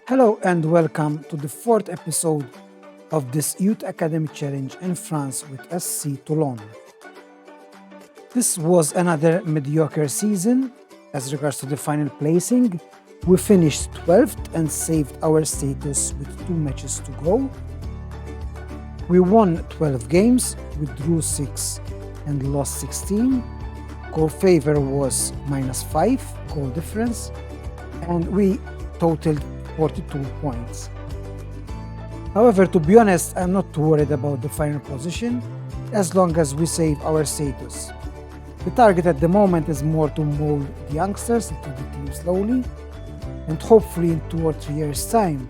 Hello and welcome to the fourth episode of this Youth Academy Challenge in France with SC Toulon. This was another mediocre season. As regards to the final placing, we finished 12th and saved our status with 2 matches to go. We won 12 games, we drew 6 and lost 16. Goal favor was -5 goal difference, and we totaled 42 points. However, to be honest, I'm not too worried about the final position as long as we save our status. The target at the moment is more to mold the youngsters into the team slowly and hopefully in 2 or 3 years' time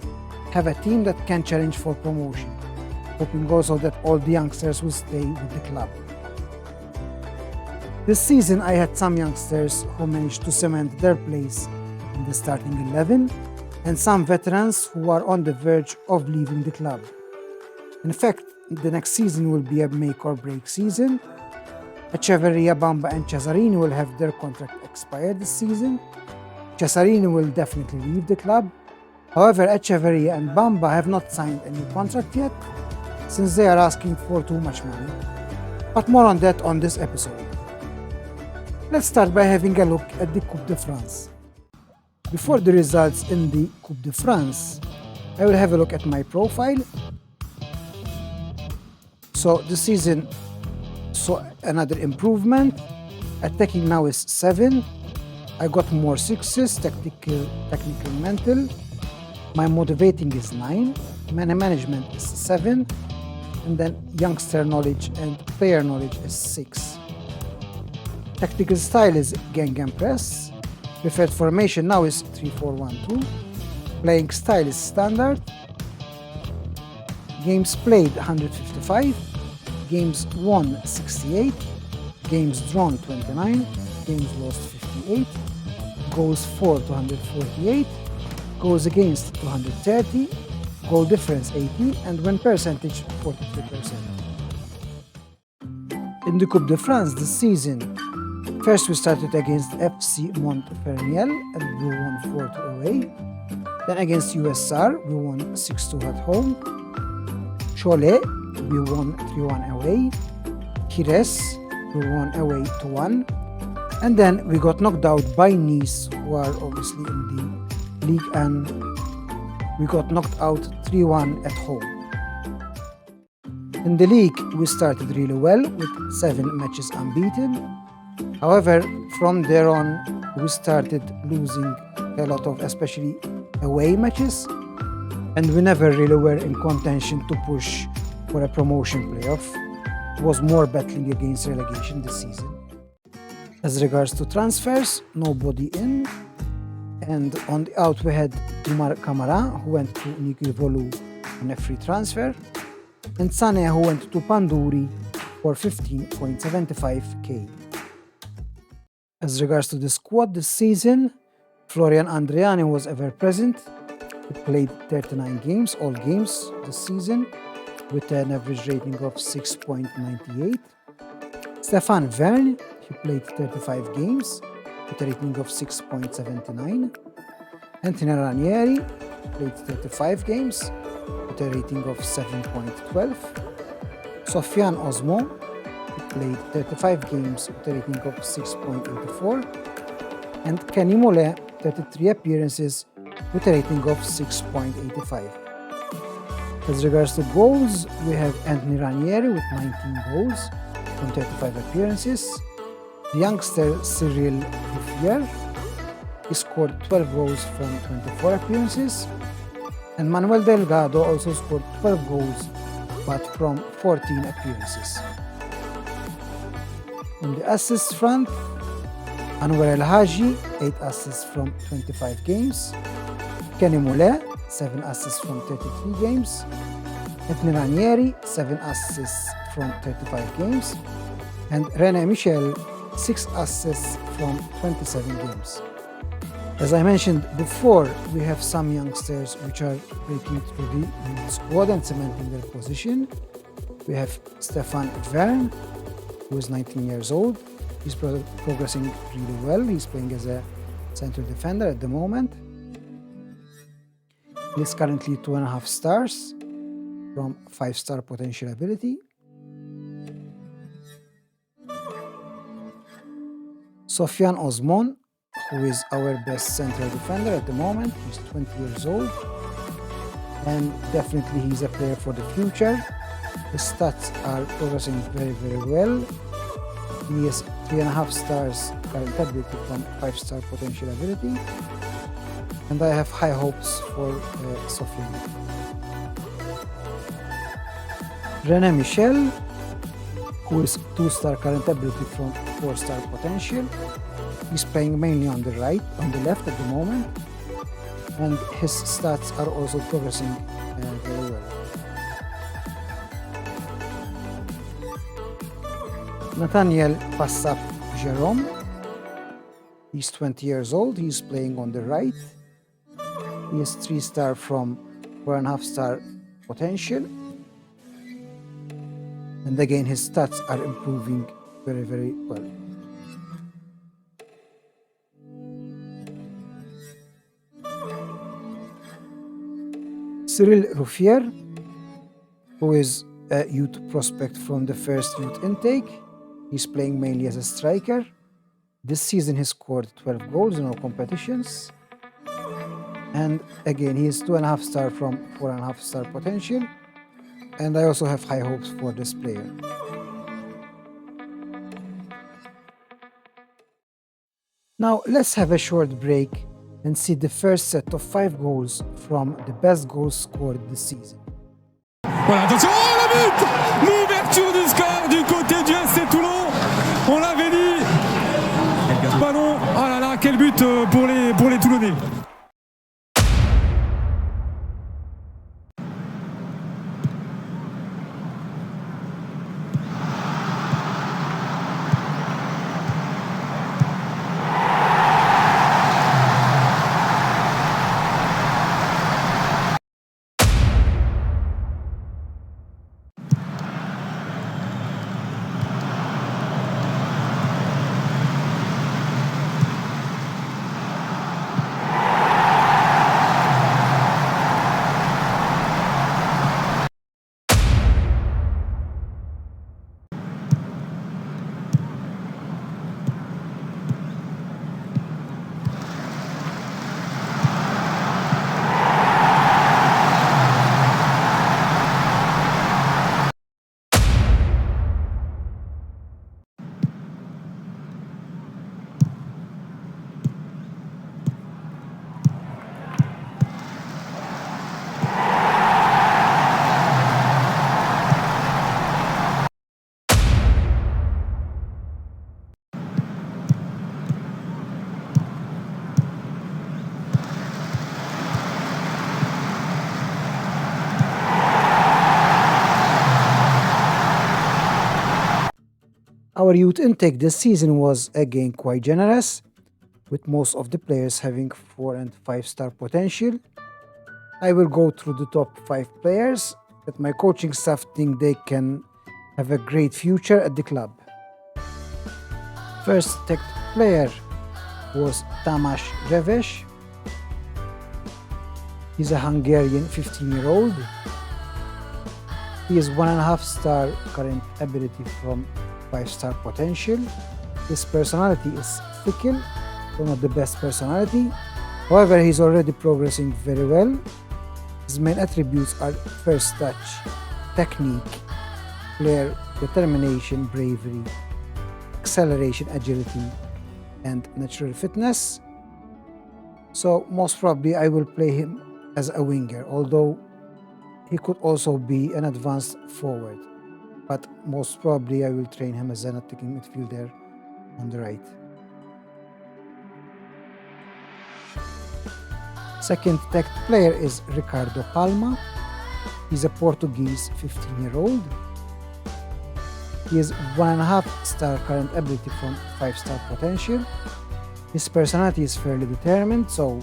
have a team that can challenge for promotion, hoping also that all the youngsters will stay with the club. This season I had some youngsters who managed to cement their place in the starting 11 and some veterans who are on the verge of leaving the club. In fact, the next season will be a make or break season. Echeverria, Bamba and Cesarini will have their contract expired this season. Cesarini will definitely leave the club. However, Echeverria and Bamba have not signed a new contract yet since they are asking for too much money. But more on that on this episode. Let's start by having a look at the Coupe De France. Before the results in the Coupe De France, I will have a look at my profile. So this season saw another improvement. Attacking now is 7. I got more 6s, technical, mental. My motivating is 9. Man management is 7. And then youngster knowledge and player knowledge is 6. Tactical style is gang and press. Preferred formation now is 3-4-1-2. Playing style is standard. Games played 155. Games won 68. Games drawn 29. Games lost 58. Goals for 248. Goals against 230. Goal difference 80. And win percentage 43%. In the Coupe de France this season, first we started against FC Montfermeil and we won 4-2 away. Then against USR we won 6-2 at home. Cholet we won 3-1 away. Kires we won away 2-1. And then we got knocked out by Nice, who are obviously in the league, and we got knocked out 3-1 at home. In the league we started really well with 7 matches unbeaten. However, from there on, we started losing a lot of especially away matches, and we never really were in contention to push for a promotion playoff. It was more battling against relegation this season. As regards to transfers, nobody in, and on the out we had Umar Kamara, who went to Nikivolu on a free transfer, and Sane, who went to Panduri for 15.75k. As regards to the squad this season, Florian Andreani was ever present. He played 39 games, all games this season, with an average rating of 6.98. Stefan Verne, he played 35 games, with a rating of 6.79. Anthony Ranieri played 35 games, with a rating of 7.12. Sofiane Osmond played 35 games with a rating of 6.84, and Kenny Mollet 33 appearances with a rating of 6.85. As regards to goals, we have Anthony Ranieri with 19 goals from 35 appearances. The youngster Cyril Bouffier, he scored 12 goals from 24 appearances, and Manuel Delgado also scored 12 goals but from 14 appearances. On the assists front, Anwar El Haji, 8 assists from 25 games. Kenny Mollet, 7 assists from 33 games. Anthony Ranieri, 7 assists from 35 games. And René Michel, 6 assists from 27 games. As I mentioned before, we have some youngsters which are breaking through the squad and cementing their position. We have Stefan Verne, who is 19 years old. He's progressing really well. He's playing as a center defender at the moment. He is currently 2.5 stars from 5-star potential ability. Sofian Osman, who is our best central defender at the moment. He's 20 years old, and definitely he's a player for the future. His stats are progressing very, very well. He is 3.5 stars current ability from 5-star potential ability, and I have high hopes for Sofian. René Michel, who is 2-star current ability from 4-star potential. He's playing mainly on the left at the moment, and his stats are also progressing very well. Nathaniel Passap Jerome, he's 20 years old, he's playing on the right. He is 3-star from 4.5-star potential. And again, his stats are improving very, very well. Cyril Ruffier, who is a youth prospect from the first youth intake. He's playing mainly as a striker. This season he scored 12 goals in all competitions. And again, he is 2.5 star from 4.5 star potential. And I also have high hopes for this player. Now let's have a short break and see the first set of 5 goals from the best goals scored this season. Voilà, attention, oh le but! L'ouverture du score du côté du SC Toulon. On l'avait dit. Ballon, oh là là, quel but pour les Toulonnais. Our youth intake this season was again quite generous, with most of the players having 4 and 5 star potential. I will go through the top 5 players that my coaching staff think they can have a great future at the club. First tech player was Tamás Reves. He's a Hungarian 15-year-old. He is 1.5 star current ability from 5-star potential. His personality is fickle, so not the best personality. However, he's already progressing very well. His main attributes are first touch, technique, flair, determination, bravery, acceleration, agility, and natural fitness. So most probably I will play him as a winger, although he could also be an advanced forward. But most probably I will train him as an attacking midfielder on the right. Second tech player is Ricardo Palma. He's a Portuguese 15-year-old. He is 1.5 star current ability from 5-star potential. His personality is fairly determined, so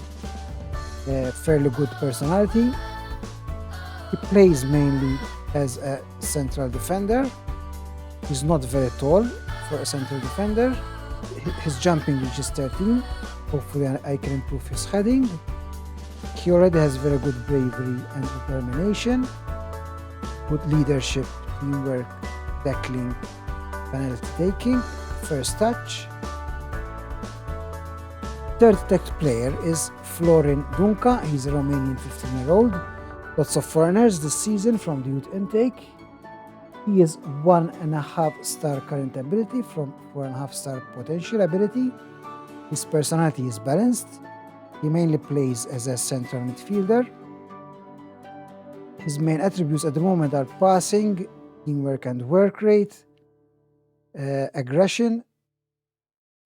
fairly good personality. He plays mainly as a central defender. He's not very tall for a central defender. His jumping reach is 13. Hopefully I can improve his heading. He already has very good bravery and determination, good leadership, teamwork, tackling, penalty taking, first touch. Third tech player is Florin Dunca. He's a Romanian 15-year-old. Lots of foreigners this season from the youth intake. He is 1.5 star current ability from 4.5 star potential ability. His personality is balanced. He mainly plays as a central midfielder. His main attributes at the moment are passing, teamwork and work rate, aggression,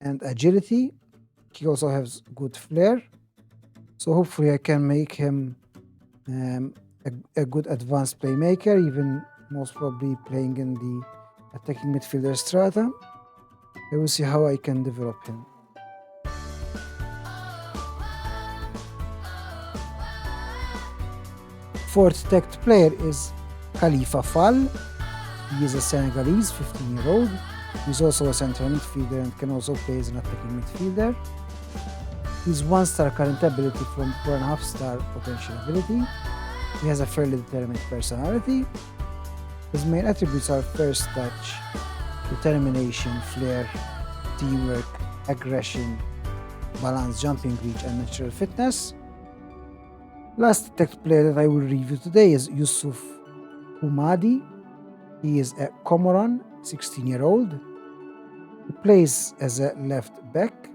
and agility. He also has good flair. So hopefully I can make him a good advanced playmaker, even most probably playing in the attacking midfielder strata. I will see how I can develop him. Fourth tech player is Khalifa Fall. He is a Senegalese 15-year-old. He's also a central midfielder and can also play as an attacking midfielder. He's 1 star current ability from 4.5 star potential ability. He has a fairly determined personality. His main attributes are first touch, determination, flair, teamwork, aggression, balance, jumping reach, and natural fitness. Last tech player that I will review today is Yusuf Humadi. He is a Comoran, 16-year-old. He plays as a left back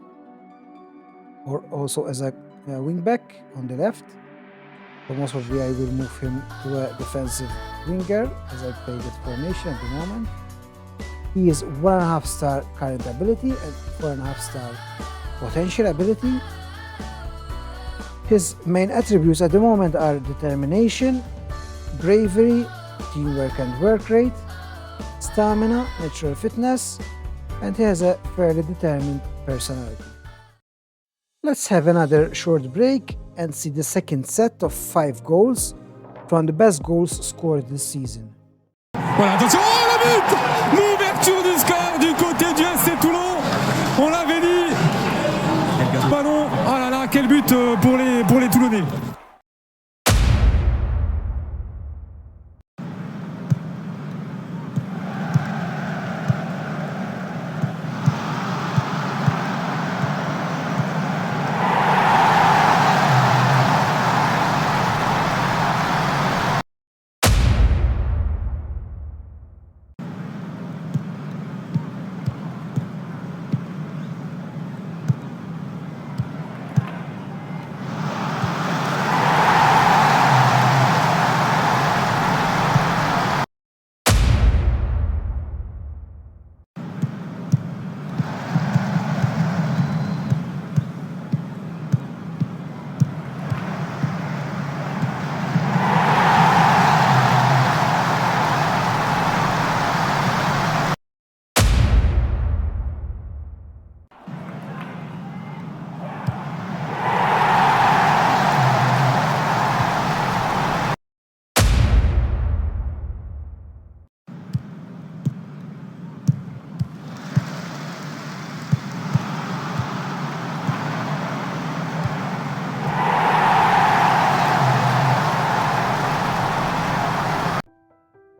or also as a wing back on the left. So most probably I will move him to a defensive winger as I play that formation at the moment. He is 1.5 star current ability and 4.5 star potential ability. His main attributes at the moment are determination, bravery, teamwork and work rate, stamina, natural fitness, and he has a fairly determined personality. Let's have another short break and see the second set of 5 goals from the best goals scored this season. Voilà, attention, oh, le but! L'ouverture du score du côté du SC Toulon. On l'avait dit. Ballon, oh là là, quel but pour les Toulonnais.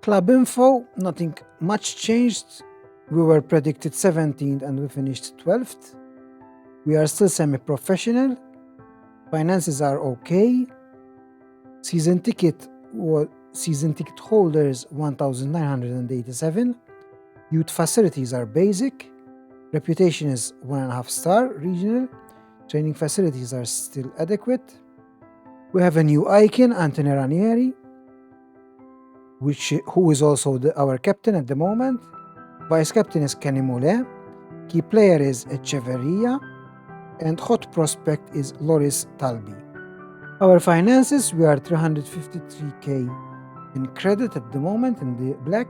Club info, nothing much changed. We were predicted 17th and we finished 12th. We are still semi-professional. Finances are okay. Season ticket holders 1,987. Youth facilities are basic. Reputation is 1.5 star regional. Training facilities are still adequate. We have a new icon, Anthony Ranieri, who is also our captain at the moment. Vice captain is Kenny Moulin. Key player is Echeverria. And hot prospect is Loris Talbi. Our finances, we are 353k in credit at the moment in the black.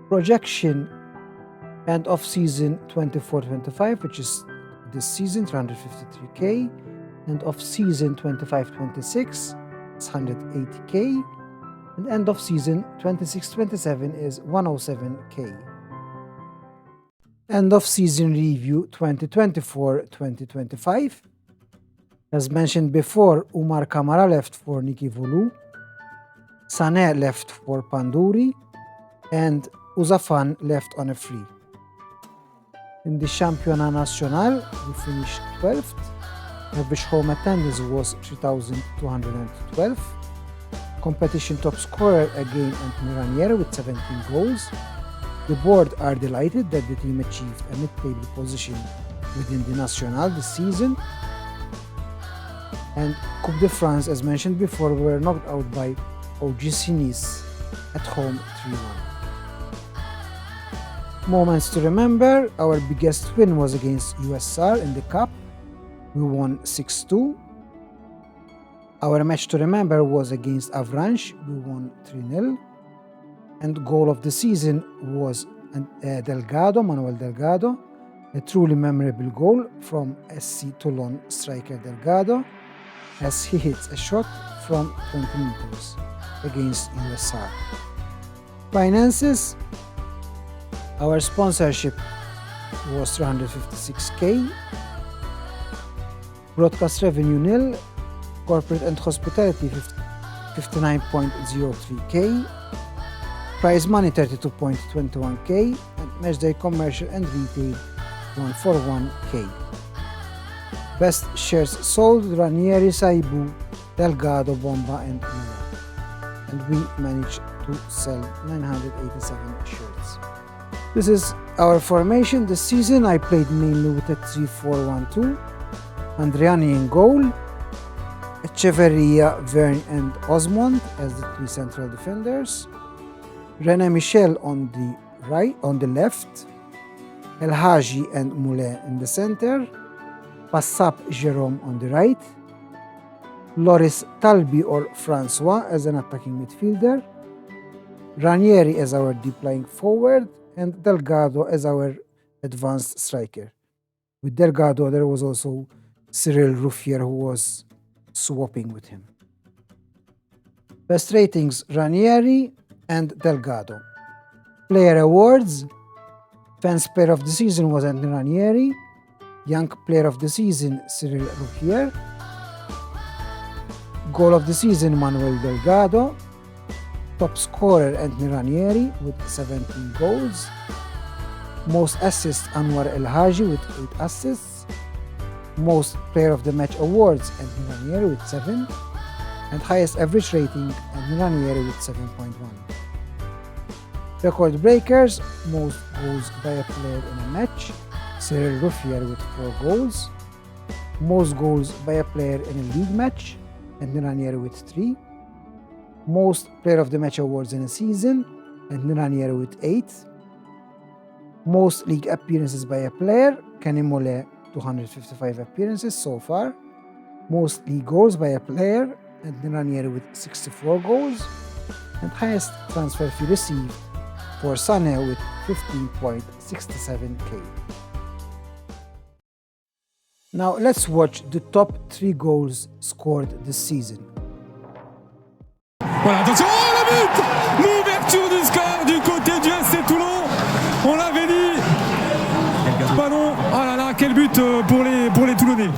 Projection end of season 24-25, which is this season, 353k. And of season 25-26, it's 180k. And end of season 26-27 is 107k. End of season review 2024-2025. As mentioned before, Umar Kamara left for Niki Vulu, Sané left for Panduri, and Uzafan left on a free. In the Championnat National, we finished 12th. Average home attendance was 3,212. Competition top scorer again Anthony Ranieri with 17 goals. The board are delighted that the team achieved a mid-table position within the National this season. And Coupe De France, as mentioned before, were knocked out by OGC Nice at home 3-1. Moments to remember, our biggest win was against USR in the Cup. We won 6-2. Our match to remember was against Avranches. We won 3-0. And goal of the season was Manuel Delgado, a truly memorable goal from SC Toulon striker Delgado, as he hits a shot from 20 meters against USR. Finances, our sponsorship was 356k, broadcast revenue nil, corporate and hospitality 59.03k, prize money 32.21k, and matchday commercial and retail 141k. Best shares sold: Ranieri, Saibu, Delgado, Bomba, and Miller. And we managed to sell 987 shirts. This is our formation this season. I played mainly with a 3-4-1-2. Andriani in goal, Echeverria, Verne, and Osmond as the three central defenders. René Michel on the left, El Haji and Moulin in the center, Passap Jérôme on the right, Loris Talbi or Francois as an attacking midfielder, Ranieri as our deep lying forward, and Delgado as our advanced striker. With Delgado, there was also Cyril Rouffier who was swapping with him. Best ratings: Ranieri and Delgado. Player awards: Fans Player of the Season was Anthony Ranieri, Young Player of the Season Cyril Rouffier, Goal of the Season Manuel Delgado, Top Scorer Anthony Ranieri with 17 goals, Most Assists Anwar El Haji with 8 assists, Most Player of the Match awards Anthony Ranieri with 7, and highest average rating Anthony Ranieri with 7.1. Record breakers: most goals by a player in a match, Cyril Rouffier with 4 goals. Most goals by a player in a league match, Anthony Ranieri with 3. Most Player of the Match awards in a season, Anthony Ranieri with 8. Most league appearances by a player, Kenny Mollet, 255 appearances so far. Most league goals by a player, Anthony Ranieri with 64 goals. And highest transfer fee received for Sané with 15.67k. Now let's watch the top 3 goals scored this season. Voilà, attention, oh, le but! L'ouverture du score du côté du SC Toulon. On l'avait dit. Ballon, oh là là, quel but pour les Toulonnais.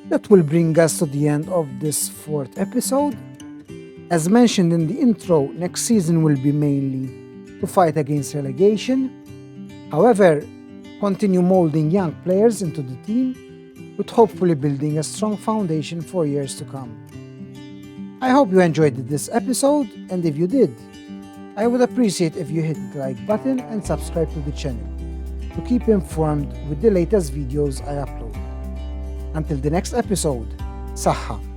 That will bring us to the end of this 4th episode. As mentioned in the intro, next season will be mainly to fight against relegation. However, continue molding young players into the team, with hopefully building a strong foundation for years to come. I hope you enjoyed this episode, and if you did, I would appreciate if you hit the like button and subscribe to the channel. to keep informed with the latest videos I upload. Until the next episode, صحة.